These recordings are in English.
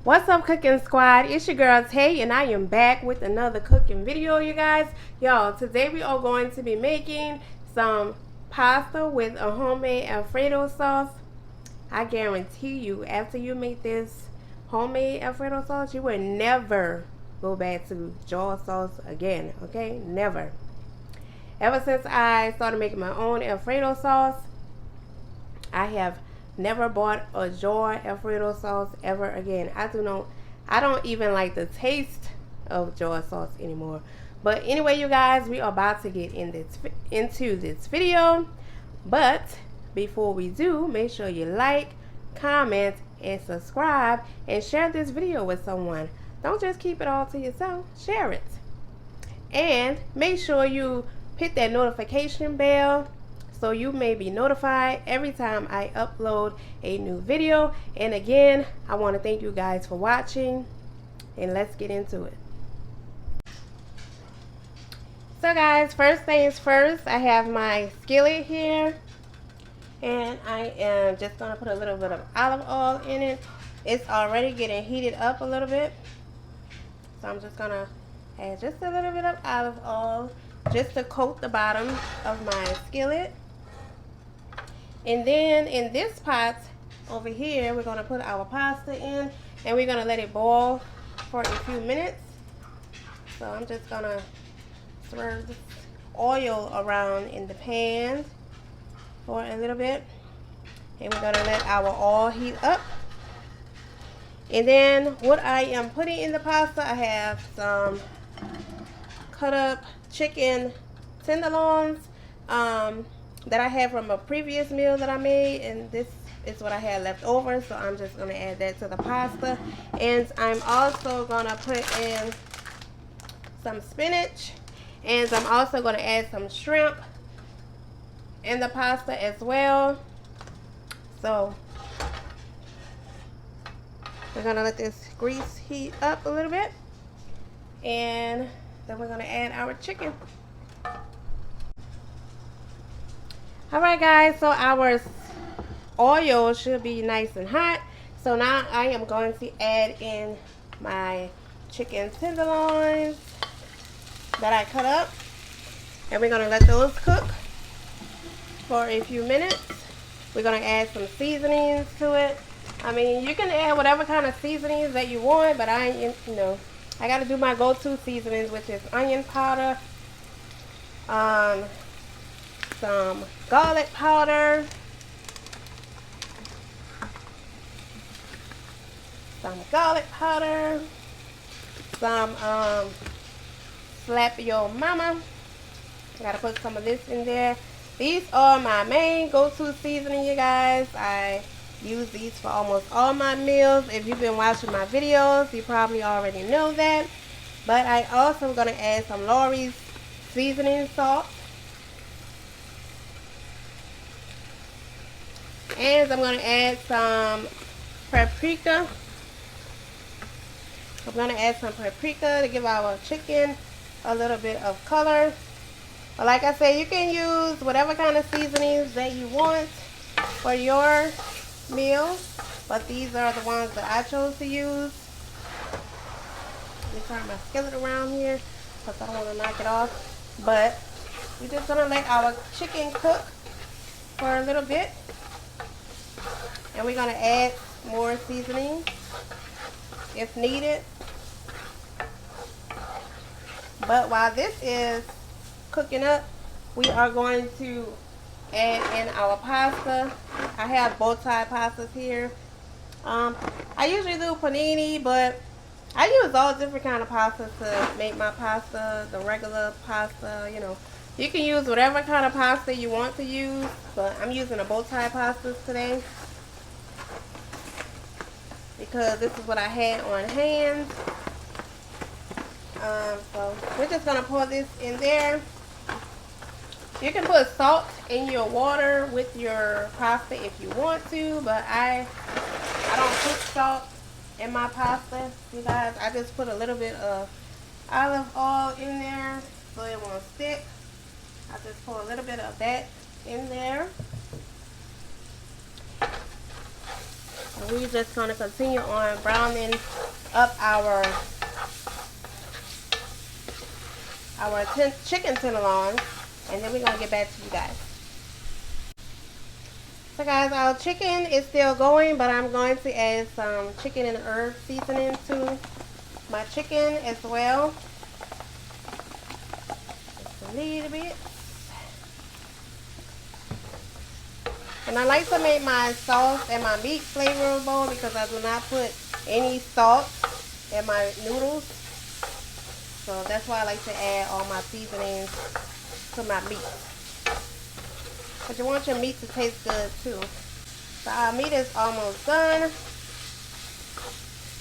What's up, cooking squad? It's your girl Tay, and I am back with another cooking video, you guys. Y'all, today we are going to be making some pasta with a homemade Alfredo sauce. I guarantee you, after you make this homemade Alfredo sauce, you will never go back to jar sauce again, okay? Never. Ever since I started making my own Alfredo sauce, I have never bought a jar Alfredo sauce ever again. I don't even like the taste of jar sauce anymore. But anyway, you guys, we are about to get into this video. But before we do, make sure you like, comment, and subscribe, and share this video with someone. Don't just keep it all to yourself. Share it. And make sure you hit that notification bell so you may be notified every time I upload a new video. And again, I want to thank you guys for watching, and let's get into it. So guys, first things first, I have my skillet here, and I am just going to put a little bit of olive oil in it. It's already getting heated up a little bit, so I'm just going to add just a little bit of olive oil just to coat the bottom of my skillet. And then in this pot over here, we're going to put our pasta in, and we're going to let it boil for a few minutes. So I'm just going to stir this oil around in the pan for a little bit, and we're going to let our oil heat up. And then what I am putting in the pasta, I have some cut up chicken tenderloins that I had from a previous meal that I made, and this is what I had left over, so I'm just going to add that to the pasta. And I'm also going to put in some spinach, and I'm also going to add some shrimp in the pasta as well. So we're going to let this grease heat up a little bit, and then we're going to add our chicken. Alright guys, so our oil should be nice and hot. So now I am going to add in my chicken tenderloins that I cut up, and we're going to let those cook for a few minutes. We're going to add some seasonings to it. I mean, you can add whatever kind of seasonings that you want, but I got to do my go-to seasonings, which is onion powder, some garlic powder, some slap your mama. I gotta put some of this in there. These are my main go-to seasoning, you guys. I use these for almost all my meals. If you've been watching my videos, you probably already know that. But I also gonna add some Lawry's seasoning salt. And I'm going to add some paprika. I'm going to add some paprika to give our chicken a little bit of color. But like I said, you can use whatever kind of seasonings that you want for your meal. But these are the ones that I chose to use. Let me turn my skillet around here because I don't want to knock it off. But we're just going to let our chicken cook for a little bit. And we're going to add more seasoning if needed. But while this is cooking up, we are going to add in our pasta. I have both side pastas here. I usually do panini, but I use all different kind of pastas to make my pasta. The regular pasta, you can use whatever kind of pasta you want to use, but I'm using a both side pastas today because this is what I had on hand. So we're just gonna pour this in there. You can put salt in your water with your pasta if you want to, but I don't put salt in my pasta, you guys. I just put a little bit of olive oil in there so it won't stick. I just pour a little bit of that in there. And we're just going to continue on browning up our chicken tenderloins, and then we're going to get back to you guys. So guys, our chicken is still going, but I'm going to add some chicken and herb seasoning to my chicken as well. Just a little bit. And I like to make my sauce and my meat flavorful because I do not put any salt in my noodles. So that's why I like to add all my seasonings to my meat. But you want your meat to taste good too. So our meat is almost done.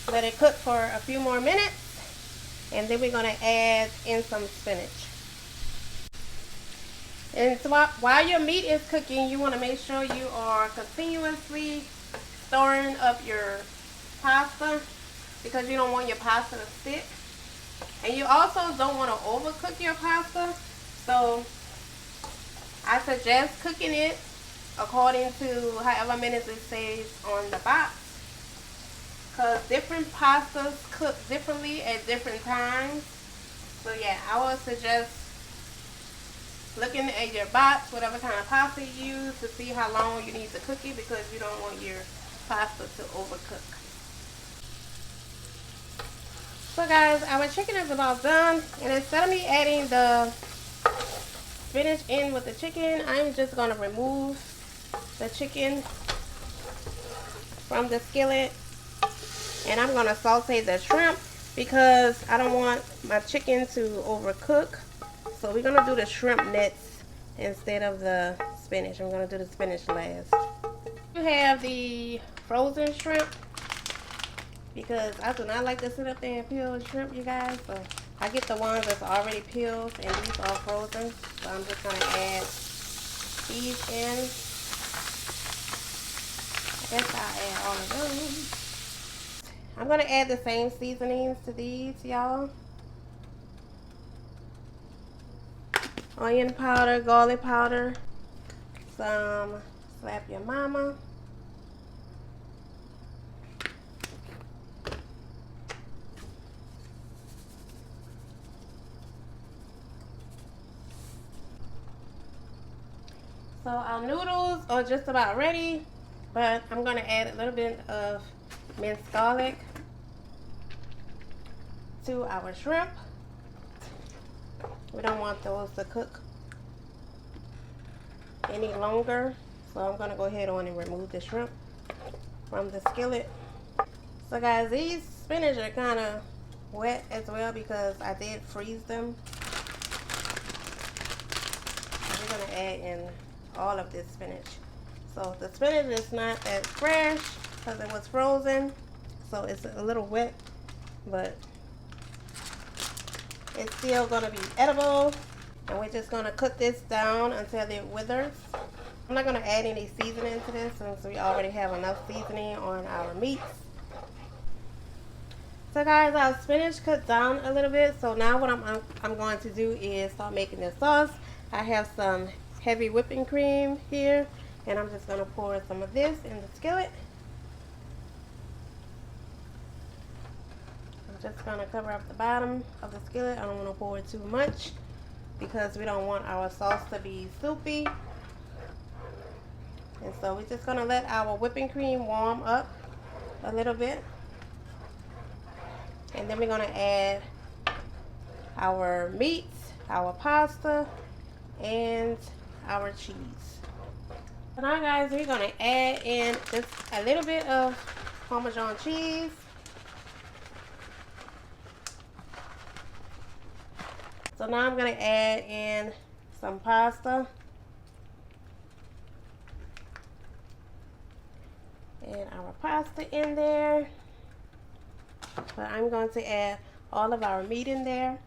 Let it cook for a few more minutes. And then we're going to add in some spinach. And so while your meat is cooking, you want to make sure you are continuously stirring up your pasta because you don't want your pasta to stick. And you also don't want to overcook your pasta. So I suggest cooking it according to however minutes it says on the box. Because different pastas cook differently at different times. So yeah, I would suggest looking at your box, whatever kind of pasta you use, to see how long you need to cook it because you don't want your pasta to overcook. So guys, our chicken is about done, and instead of me adding the spinach in with the chicken, I'm just going to remove the chicken from the skillet, and I'm going to saute the shrimp because I don't want my chicken to overcook. So we're going to do the shrimp next instead of the spinach. I'm going to do the spinach last. You have the frozen shrimp because I do not like to sit up there and peel shrimp, you guys. So I get the ones that's already peeled and these are frozen. So I'm just going to add these in. I guess I'll add all of those. I'm going to add the same seasonings to these, y'all. Onion powder, garlic powder, some Slap Your Mama, so our noodles are just about ready, but I'm going to add a little bit of minced garlic to our shrimp. We don't want those to cook any longer. So I'm going to go ahead on and remove the shrimp from the skillet. So guys, these spinach are kind of wet as well because I did freeze them. So we're going to add in all of this spinach. So the spinach is not that fresh because it was frozen. So it's a little wet, but it's still going to be edible, and we're just going to cook this down until it withers. I'm not going to add any seasoning to this since we already have enough seasoning on our meats. So guys, our spinach cooked down a little bit, so now what I'm going to do is start making the sauce. I have some heavy whipping cream here, and I'm just going to pour some of this in the skillet. Just going to cover up the bottom of the skillet. I don't want to pour too much because we don't want our sauce to be soupy. And so we're just going to let our whipping cream warm up a little bit. And then we're going to add our meats, our pasta, and our cheese. So now guys, we're going to add in just a little bit of Parmesan cheese. So now I'm going to add in some pasta. And our pasta in there. But I'm going to add all of our meat in there.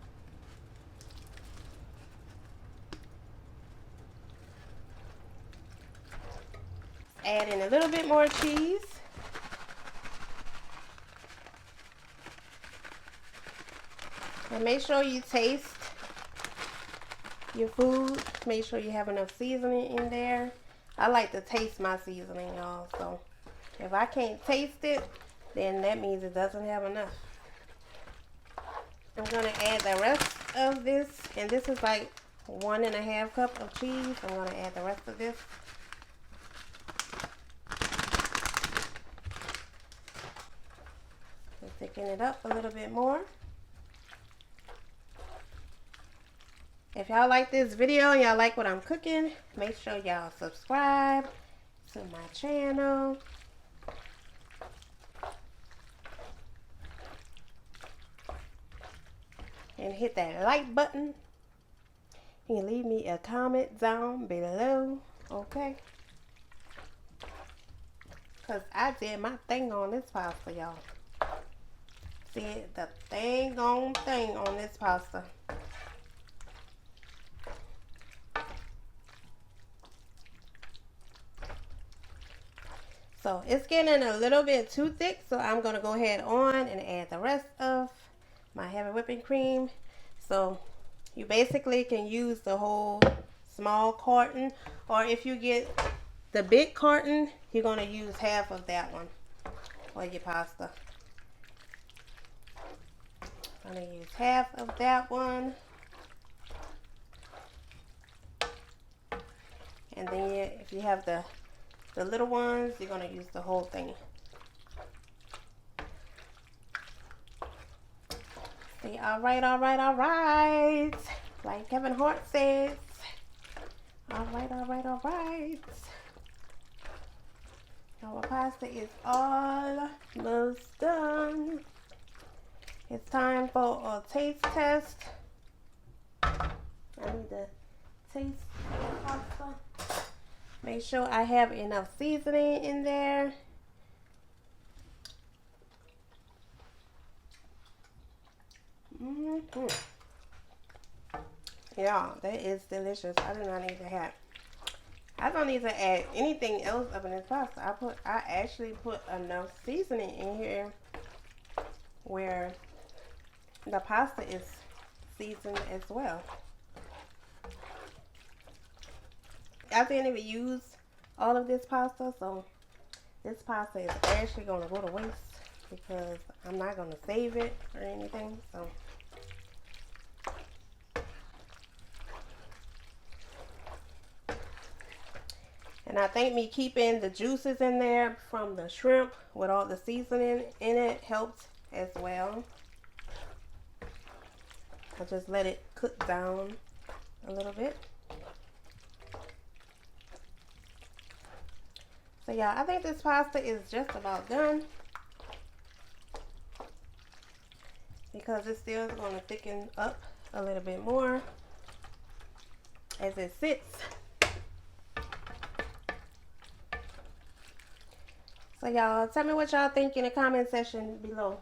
Add in a little bit more cheese. And make sure you taste your food. Make sure you have enough seasoning in there. I like to taste my seasoning, y'all. So If I can't taste it, then that means it doesn't have enough. I'm gonna add the rest of this, and this is like 1.5 cup of cheese. I'm gonna add the rest of this. To thicken it up a little bit more. If y'all like this video and y'all like what I'm cooking, make sure y'all subscribe to my channel. And hit that like button. You can leave me a comment down below, okay? Because I did my thing on this pasta, y'all. Did the thing on this pasta. So it's getting a little bit too thick, so I'm going to go ahead on and add the rest of my heavy whipping cream. So you basically can use the whole small carton, or if you get the big carton, you're going to use half of that one for your pasta. I'm going to use half of that one. And then if you have the little ones, you're going to use the whole thing. See, all right. Like Kevin Hart says. All right. Our pasta is almost done. It's time for a taste test. I need to taste the pasta. Make sure I have enough seasoning in there. Yeah, that is delicious. I do not need to have. I don't need to add anything else up in this pasta. I actually put enough seasoning in here where the pasta is seasoned as well. I didn't even use all of this pasta, so this pasta is actually going to go to waste because I'm not going to save it or anything. So and I think me keeping the juices in there from the shrimp with all the seasoning in it helps as well. I just let it cook down a little bit. So yeah, I think this pasta is just about done because it's still going to thicken up a little bit more as it sits. So y'all, tell me what y'all think in the comment section below.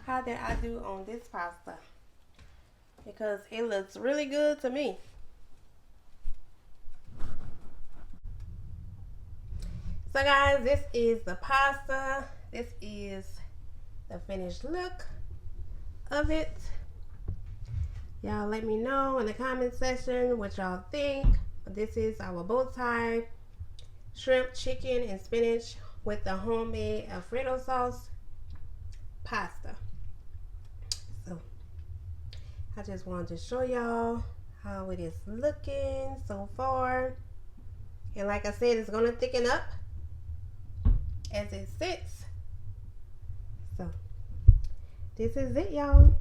How did I do on this pasta? Because it looks really good to me. So guys, this is the pasta. This is the finished look of it. Y'all let me know in the comment section what y'all think. This is our bow tie shrimp, chicken, and spinach with the homemade Alfredo sauce pasta. So I just wanted to show y'all how it is looking so far. And like I said, it's going to thicken up as it sits. So this is it, y'all.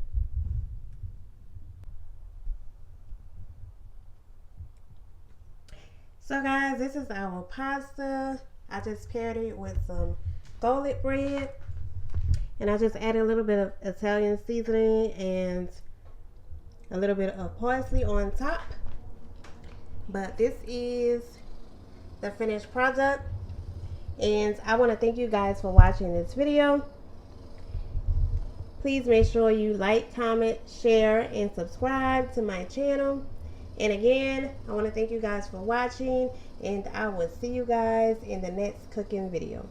So guys, this is our pasta. I just paired it with some garlic bread, and I just added a little bit of Italian seasoning and a little bit of parsley on top. But this is the finished product, and I want to thank you guys for watching this video. Please make sure you like, comment, share, and subscribe to my channel. And again, I want to thank you guys for watching, and I will see you guys in the next cooking video.